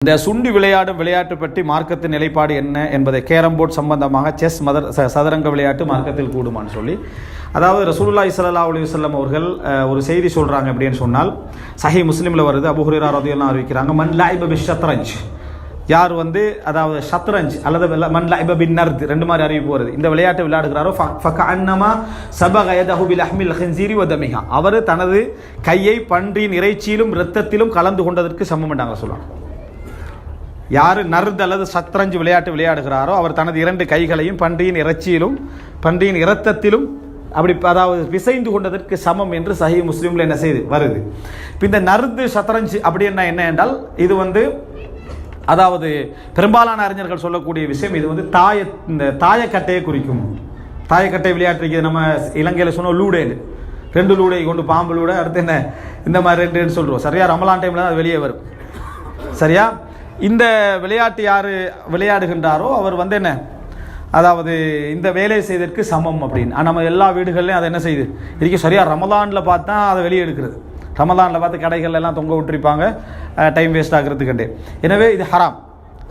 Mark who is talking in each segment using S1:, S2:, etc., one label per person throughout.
S1: இந்த சுண்டி விளையாடும் விளையாட்டு பற்றி மார்க்கத்தின் நிலைப்பாடு என்ன என்பதை கேரம் போர்டு சம்பந்தமாக செஸ் சதுரங்க விளையாட்டு மார்க்கத்தில் கூடுமான்னு சொல்லி, அதாவது ரசூலுல்லாஹி ஸல்லல்லாஹு அலைஹி வஸல்லம் அவர்கள் ஒரு செய்தி சொல்கிறாங்க அப்படின்னு சொன்னால், சஹீஹ் முஸ்லிமில் வருது, அபூ ஹுரைரா ரலியல்லாஹு அறிவிக்கிறாங்க, மன் லைப பிஷ்ஷத்ரஞ்ச், யார் அதாவது ஷத்ரஞ்ச் அல்லது மன் லைப பின் நர்த், ரெண்டு மாதிரி அறிவிப்பு வருது, இந்த விளையாட்டு விளையாடுகிறாரோ ஃபகஅன்னமா சபக யதஹு பிலஹ்மில் ஹின்ஸீரி வ தமிஹா, அவர் தனது கையை பன்றியின் இறைச்சியிலும் இரத்தத்திலும் கலந்து கொண்டதற்கு சமம் என்றாங்க சொல்லுவாங்க. யார் நர்த் அல்லது சத்ரஞ்சு விளையாட்டு விளையாடுகிறாரோ அவர் தனது இரண்டு கைகளையும் பன்றியின் இறைச்சியிலும் பன்றியின் இரத்தத்திலும் அப்படி அதாவது பிசைந்து கொண்டதற்கு சமம் என்று சஹீஹ் முஸ்லிமில் என்ன செய்து வருது. இப்போ இந்த நர்து சத்ரஞ்சு அப்படின்னா என்ன என்றால், இது அதாவது பெரும்பாலான அறிஞர்கள் சொல்லக்கூடிய விஷயம், இது இந்த தாயக்கட்டையை குறிக்கும். தாயக்கட்டை விளையாட்டு நம்ம இலங்கையில் சொன்னோம் லூடேன்னு, ரெண்டு லூடை கொண்டு பாம்பு லூடை, அடுத்து என்ன இந்த மாதிரி ரெண்டுன்னு சொல்கிறோம். சரியா ரமலான் டைமில் தான் அது வெளியே வரும். சரியா இந்த விளையாட்டு யார் விளையாடுகின்றாரோ அவர் என்ன அதாவது இந்த வேலை செய்ததற்கு சமம் அப்படின்னு. நம்ம எல்லா வீடுகள்லையும் அதை என்ன செய்யுது இன்றைக்கி சரியா ரமலானில் பார்த்தா அதை வெளியே எடுக்கிறது. ரமலானில் பார்த்து கடைகள் எல்லாம் தொங்க விட்டுருப்பாங்க டைம் வேஸ்ட் ஆகிறதுக்கண்டே. எனவே இது ஹராம்,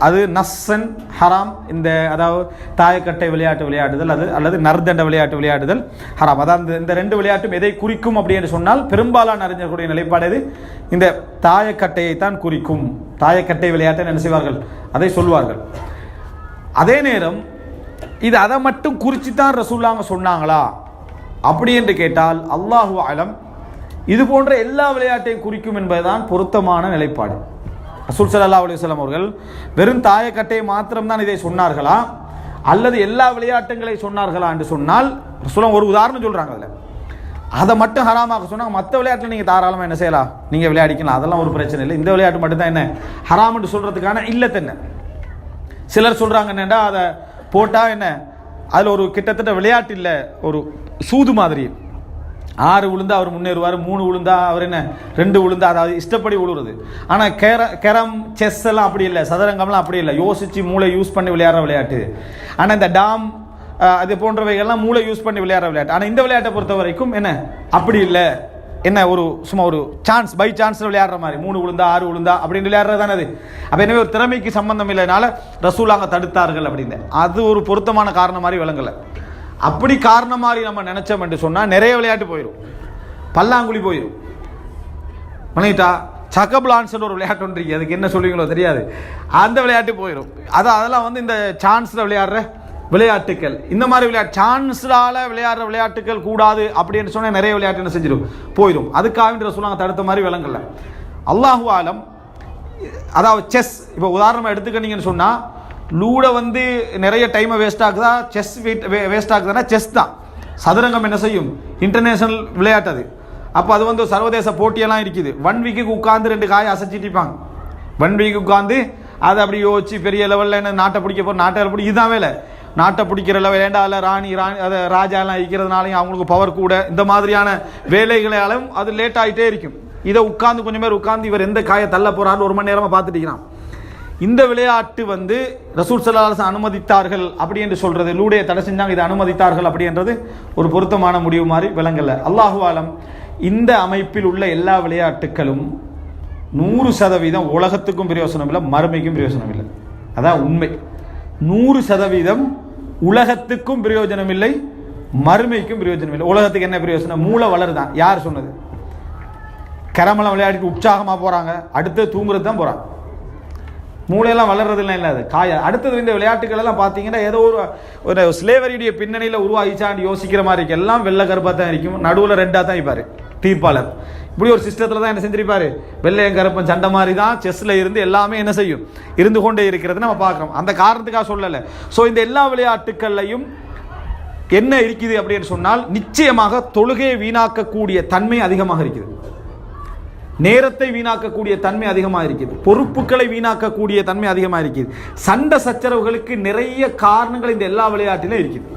S1: அது நஸ்ஸன் ஹராம். இந்த அதாவது தாயக்கட்டை விளையாட்டு விளையாடுதல் அல்லது நர்தண்ட விளையாட்டு விளையாடுதல் ஹராம். அதாவது இந்த ரெண்டு விளையாட்டும் எதை குறிக்கும் அப்படின்னு சொன்னால், பெரும்பாலான அறிஞர்களுடைய நிலைப்பாடு இது இந்த தாயக்கட்டையை தான் குறிக்கும். தாயக்கட்டை விளையாட்டை என்ன செய்வார்கள், அதை சொல்வார்கள். அதே நேரம் இது அதை மட்டும் குறித்து தான் ரசூலுல்லாஹ் சொன்னாங்களா அப்படி என்று கேட்டால், அல்லாஹு அலம் இது போன்ற எல்லா விளையாட்டையும் குறிக்கும் என்பதுதான் பொருத்தமான நிலைப்பாடு. ரசூல் ஸல்லல்லாஹு அலைஹி வஸல்லம் அவர்கள் வெறும் தாயக்கட்டையை மாத்திரம்தான் இதை சொன்னார்களா அல்லது எல்லா விளையாட்டுகளை சொன்னார்களா என்று சொன்னால், ரசூலுல்லாஹ் ஒரு உதாரணம் சொல்றாங்க. அதில் அதை மட்டும் ஹராமாக சொன்னாங்க, மற்ற விளையாட்டில் நீங்கள் தாராளமாக என்ன செய்யலாம், நீங்கள் விளையாடிக்கலாம், அதெல்லாம் ஒரு பிரச்சனை இல்லை. இந்த விளையாட்டு மட்டும்தான் என்ன ஹராம் என்று சொல்கிறதுக்கான இல்லத்து என்ன. சிலர் சொல்கிறாங்க என்னென்னா, அதை போட்டால் என்ன அதில் ஒரு கிட்டத்தட்ட விளையாட்டு இல்லை, ஒரு சூது மாதிரி. 6 விழுந்தா அவர் முன்னேறுவார், 3 விழுந்தா அவர் என்ன 2 விழுந்தா, அதாவது இஷ்டப்படி விழுறது. ஆனால் கேரம் செஸ் எல்லாம் அப்படி இல்லை, சதுரங்கம்லாம் அப்படி இல்லை, யோசித்து மூளை யூஸ் பண்ணி விளையாடுற விளையாட்டு. ஆனால் இந்த டாம் அது போன்றவைகள்லாம் மூளை யூஸ் பண்ணி விளையாடுற விளையாட்டு. ஆனால் இந்த விளையாட்டை பொறுத்த வரைக்கும் என்ன அப்படி இல்லை, என்ன சும்மா ஒரு சான்ஸ் பை சான்ஸ் விளையாடுற மாதிரி, 3 விழுந்தா 6 விழுந்தா அப்படின்னு விளையாடுறது தானே அது. அப்போ எனவே ஒரு திறமைக்கு சம்பந்தம் இல்லைனால ரசூலுல்லாஹ் தடுத்தார்கள் அப்படின்னு, அது ஒரு பொருத்தமான காரணம் மாதிரி விளங்கலை. அப்படி காரணம் மாதிரி நம்ம நினைச்சோம் என்று சொன்னால் நிறைய விளையாட்டு போயிடும். பல்லாங்குழி போயிடும், பண்ணிட்டா சக்கபிளான்ஸ் ஒரு விளையாட்டு ஒன்று, அதுக்கு என்ன சொல்லுவீங்களோ தெரியாது, அந்த விளையாட்டு போயிடும். அதெல்லாம் இந்த சான்ஸில் விளையாடுற விளையாட்டுக்கள். இந்த மாதிரி சான்ஸால விளையாடுற விளையாட்டுகள் கூடாது அப்படின்னு சொன்னால் நிறைய விளையாட்டு என்ன செஞ்சிடும் போயிடும். அதுக்காக ரசூலுல்லாஹ் தடுத்த மாதிரி விளங்கல. அல்லாஹு ஆலம். அதாவது செஸ் இப்போ உதாரணமாக எடுத்துக்கிட்டீங்கன்னு சொன்னால், லூடை நிறைய டைமை வேஸ்ட் ஆகுதா, செஸ் வேஸ்ட் ஆகுதுன்னா செஸ் தான். சதுரங்கம் என்ன செய்யும், இன்டர்நேஷனல் விளையாட்டு அது. அப்போ அது சர்வதேச போட்டியெல்லாம் இருக்குது. 1 வீக்குக்கு உட்காந்து 2 காயை அசைச்சிட்டிப்பாங்க. 1 வீக்கு உட்காந்து அதை அப்படி யோசிச்சு பெரிய லெவலில் என்ன நாட்டை பிடிக்க போகிற, நாட்டை பிடி, இதுதான் வேலை. நாட்டை பிடிக்கிற லெவல் வேண்டாம், ராணி அதை ராஜாலாம் இருக்கிறதுனாலையும் அவங்களுக்கு பவர் கூட, இந்த மாதிரியான வேலைகளாலும் அது லேட் ஆகிட்டே இருக்கும். இதை உட்காந்து கொஞ்சம் பேர் உட்காந்து இவர் எந்த காயை தள்ள போகிறான்னு 1 மணி நேரமாக பார்த்துட்டிக்கிறான். இந்த விளையாட்டு ரசூல் ஸல்லல்லாஹு அலைஹி வஸல்லம் அனுமதித்தார்கள் அப்படி என்று சொல்றது, லூடையை தடை செஞ்சாங்க, இதை அனுமதித்தார்கள் அப்படின்றது ஒரு பொருத்தமான முடிவு மாதிரி விளங்கல. அல்லாஹு ஆலம். இந்த அமைப்பில் உள்ள எல்லா விளையாட்டுகளும் 100% உலகத்துக்கும் பிரயோசனம் இல்லை, மறுமைக்கும் பிரயோசனம் இல்லை. அதான் உண்மை. 100% உலகத்துக்கும் பிரயோஜனம் இல்லை, மறுமைக்கும் பிரயோஜனம் இல்லை. உலகத்துக்கு என்ன பிரயோஜனம், மூளை வளருதான். யார் சொன்னது? கரமெல்லாம் விளையாடிட்டு உற்சாகமாக போகிறாங்க, அடுத்து தூங்குறது தான் போகிறாங்க. மூளையெல்லாம் வளர்றதுலாம் இல்லை, அது காய. அடுத்தது இந்த விளையாட்டுகள் எல்லாம் பார்த்தீங்கன்னா ஏதோ ஒரு ஸ்லேவரியுடைய பின்னணியில் உருவாகிச்சான்னு யோசிக்கிற மாதிரி இருக்கு. எல்லாம் வெள்ளை கருப்பாக தான் இருக்கும், நடுவில் ரெட்டாக தான் இருப்பார் தீர்ப்பாளர். இப்படி ஒரு சிஸ்டத்தில் தான் என்ன செஞ்சிருப்பார், வெள்ளையும் கருப்பன் சண்டை மாதிரி தான் செஸ்ஸில் இருந்து எல்லாமே என்ன செய்யும் இருந்து கொண்டே இருக்கிறது நம்ம பார்க்குறோம். அந்த காரணத்துக்காக சொல்லலை. ஸோ இந்த எல்லா விளையாட்டுக்கள்லையும் என்ன இருக்குது அப்படின்னு சொன்னால், நிச்சயமாக தொழுகையை வீணாக்கக்கூடிய தன்மை அதிகமாக இருக்குது, நேரத்தை வீணாக்கக்கூடிய தன்மை அதிகமாக இருக்குது, பொறுப்புகளை வீணாக்கக்கூடிய தன்மை அதிகமாக இருக்குது. சண்டை சச்சரவுகளுக்கு நிறைய காரணங்கள் இந்த எல்லா விளையாட்டிலும் இருக்குது.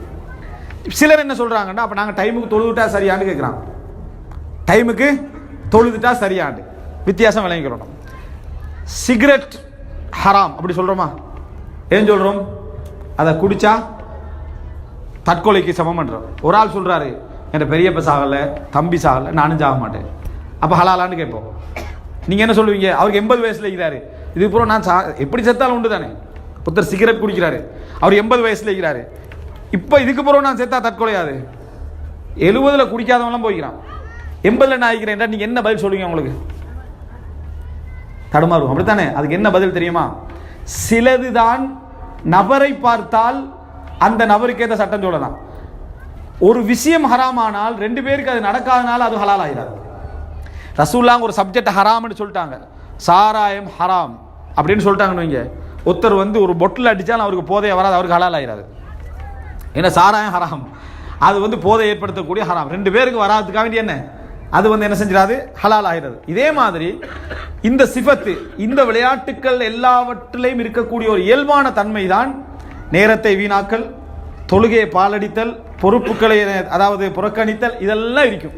S1: சிலர் என்ன சொல்கிறாங்கன்னா, அப்போ நாங்கள் டைமுக்கு தொழுதுட்டா சரியான்னு கேட்குறாங்க. டைமுக்கு தொழுதுட்டா சரியாண்டு வித்தியாசம் விளங்கிக்கிறோம். சிகரெட் ஹராம் அப்படி சொல்கிறோமா? ஏன் சொல்கிறோம்? அதை குடித்தா தற்கொலைக்கு சமம் பண்ணுறோம். ஒரு ஆள் சொல்கிறாரு, என் பெரியப்ப சாகலை, தம்பி சாகலை, நானும் சாக மாட்டேன், அப்போ ஹலாலான்னு கேட்போம். நீங்கள் என்ன சொல்லுவீங்க? அவருக்கு 80 வயசில் இருக்கிறாரு, இது பூரா நான் எப்படி செத்தாலும் உண்டு தானே. ஒருத்தர் சிகரெட் குடிக்கிறாரு, அவர் 80 வயசுல இருக்கிறாரு, இப்போ இதுக்கு பிறகு நான் செத்தா தற்கொலையாது. 70 குடிக்காதவங்களாம் போய்க்கிறான், 80 நான் ஆகிக்கிறேன். நீங்கள் என்ன பதில் சொல்லுவீங்க? உங்களுக்கு தடுமாறும், அப்படித்தானே? அதுக்கு என்ன பதில் தெரியுமா? சிலதுதான் நபரை பார்த்தால் அந்த நபருக்கு ஏற்ற சட்டம் சொல்லலாம். ஒரு விஷயம் ஹராமானால் 2 பேருக்கு அது நடக்காதனால அது ஹலால் ஆகிறாது. ரசூலுல்லாஹ் ஒரு சப்ஜெக்ட் ஹராம்னு சொல்லிட்டாங்க, சாராயம் ஹராம் அப்படின்னு சொல்லிட்டாங்கன்னு வைங்க. ஒருத்தர் ஒரு பொட்டில் அடித்தாலும் அவருக்கு போதையை வராது, அவருக்கு ஹலால் ஆகிறாது. ஏன்னா சாராயம் ஹராம், அது போதை ஏற்படுத்தக்கூடிய ஹராம். 2 பேருக்கு வராதுக்காக வேண்டிய என்ன அது என்ன செஞ்சிடாது, ஹலால் ஆகிறது. இதே மாதிரி இந்த சிஃபத்து, இந்த விளையாட்டுக்கள் எல்லாவற்றிலையும் இருக்கக்கூடிய ஒரு இயல்பான தன்மை தான் நேரத்தை வீணாக்கல், தொழுகையை பாலடித்தல், பொறுப்புகளை அதாவது புறக்கணித்தல், இதெல்லாம் இருக்கும்.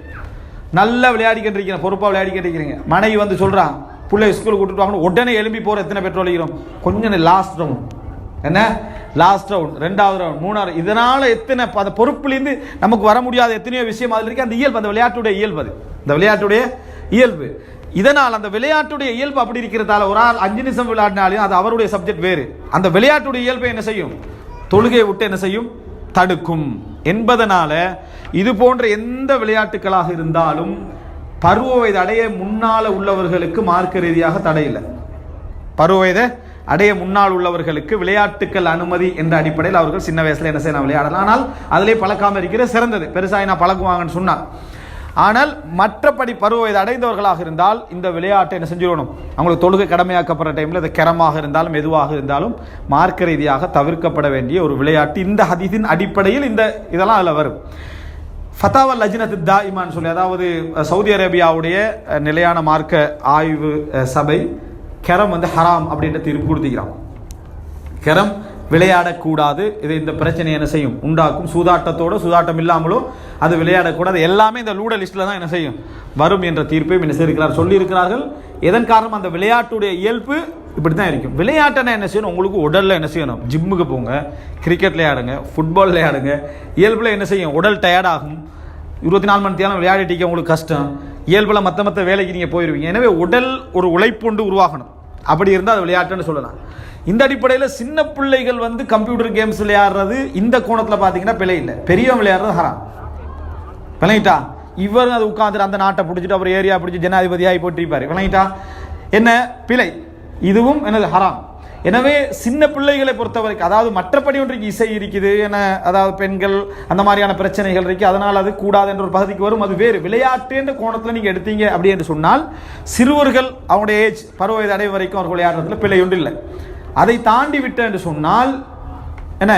S1: நல்லா விளையாடிக்கிட்டு இருக்கிற, பொறுப்பாக விளையாடிக்கிட்டு இருக்கிறீங்க, மனைவி சொல்கிறான் பிள்ளை ஸ்கூலுக்கு கூட்டிட்டு வாங்க, உடனே எழும்பி போகிற எத்தனை பெட்ரோல் அடிக்கிறோம்? கொஞ்சம் லாஸ்ட் ரவுண்ட், என்ன லாஸ்ட் ரவுண்ட், 2வது ரவுண்ட், 3வது, இதனால் எத்தனை அந்த பொறுப்புலேருந்து நமக்கு வர முடியாத எத்தனையோ விஷயம் அதில் இருக்குது. அந்த இயல்பு, அந்த விளையாட்டுடைய இயல்பு, அது இந்த விளையாட்டுடைய இயல்பு. இதனால் அந்த விளையாட்டுடைய இயல்பு அப்படி இருக்கிறதால ஒரு ஆள் 5 நிமிஷம் விளையாடினாலும் அது அவருடைய சப்ஜெக்ட் வேறு. அந்த விளையாட்டுடைய இயல்பை என்ன செய்யும்? தொழுகையை விட்டு என்ன செய்யும்? தடுக்கும் என்பதனால இது போன்ற எந்த விளையாட்டுகளாக இருந்தாலும் பருவ வயது அடைய முன்னால உள்ளவர்களுக்கு மார்க்க ரீதியாக தடை இல்லை. பருவ வயது அடைய முன்னால் உள்ளவர்களுக்கு விளையாட்டுக்கள் அனுமதி என்ற அடிப்படையில் அவர்கள் சின்ன வயசுல என்ன செய்யலாம், விளையாடலாம். ஆனால் அதிலே பழக்காமல் இருக்கிற சிறந்தது, பெருசாக நான் பழக்குவாங்கன்னு சொன்னான். ஆனால் மற்றபடி பருவ வயது அடைந்தவர்களாக இருந்தால் இந்த விளையாட்டை என்ன செஞ்சிடணும், அவங்களுக்கு தொழுகை கடமையாக்கப்படுற டைமில் இது கிரமாக இருந்தாலும் எதுவாக இருந்தாலும் மார்க்க ரீதியாக தவிர்க்கப்பட வேண்டிய ஒரு விளையாட்டு. இந்த ஹதீஸின் அடிப்படையில் இதெல்லாம் அதில் வரும். ஃபதாவா லஜ்னத்து தாயிமான்னு சொல்லி, அதாவது சவுதி அரேபியாவுடைய நிலையான மார்க்க ஆய்வு சபை கெரம் ஹராம் அப்படின்ற தீர்ப்பு கொடுத்துக்கிறான். கெரம் விளையாடக்கூடாது, இது இந்த பிரச்சனை என்ன செய்யும், உண்டாக்கும். சூதாட்டத்தோடு சூதாட்டம் இல்லாமலோ அது விளையாடக்கூடாது, எல்லாமே இந்த லூட லிஸ்ட்டில் தான் என்ன செய்யும், வரும் என்ற தீர்ப்பையும் என்ன செய்திருக்கிறார், சொல்லியிருக்கிறார்கள். எதன் காரணம்? அந்த விளையாட்டுடைய இயல்பு இப்படி தான் இருக்கும். விளையாட்டுனா என்ன செய்யணும், உங்களுக்கு உடலில் என்ன செய்யணும், ஜிம்முக்கு போங்க, கிரிக்கெட் விளையாடுங்க, ஃபுட்பால் விளையாடுங்க, இயல்பில் என்ன செய்யும், உடல் டயர்டாகும். 24 மணி நேரம் விளையாடிட்டீங்க, உங்களுக்கு கஷ்டம். இயல்பில் மற்ற வேலைக்கு நீங்கள் போயிடுவீங்க. எனவே உடல் ஒரு உழைப்புண்டு உருவாகணும். அப்படி இருந்தால் அது விளையாட்டுன்னு சொல்லலாம். இந்த அடிப்படையில் சின்ன பிள்ளைகள் கம்ப்யூட்டர் கேம்ஸ் விளையாடுறது இந்த கோணத்தில் பார்த்தீங்கன்னா பிழை இல்லை. பெரியவன் விளையாடுறது ஹராம். விளங்கிட்டா? இவர் அது உட்காந்துட்டு அந்த நாட்டை பிடிச்சிட்டு அவர் ஏரியா பிடிச்சி ஜனாதிபதியாகி போட்டிருப்பார். விளங்கிட்டா? என்ன பிழை? இதுவும் என்னது ஹராம். எனவே சின்ன பிள்ளைகளை பொறுத்தவரைக்கும், அதாவது மற்றபடி ஒன்றைக்கு இசை இருக்குது, என அதாவது பெண்கள் அந்த மாதிரியான பிரச்சனைகள் இருக்குது, அதனால் அது கூடாது என்ற ஒரு பகுதிக்கு வரும். அது வேறு. விளையாட்டு என்ற கோணத்தில் நீங்கள் எடுத்தீங்க அப்படி என்று சொன்னால் சிறுவர்கள் அவங்களுடைய ஏஜ் பருவ வயது அடைவு வரைக்கும் அவர்கள் விளையாடுறதுல பிழை ஒன்று இல்லை. அதை தாண்டி விட்டு என்று சொன்னால் என்ன,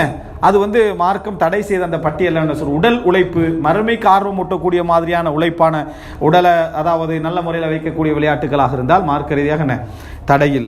S1: அது மார்க்கம் தடை செய்த அந்த பட்டியல் என்ன சொல்ற, உடல் உழைப்பு, மறுமைக்கு ஆர்வம் ஊட்டக்கூடிய மாதிரியான உழைப்பான உடலை அதாவது நல்ல முறையில் வைக்கக்கூடிய விளையாட்டுகளாக இருந்தால் மார்க்க ரீதியாக என்ன தடையில்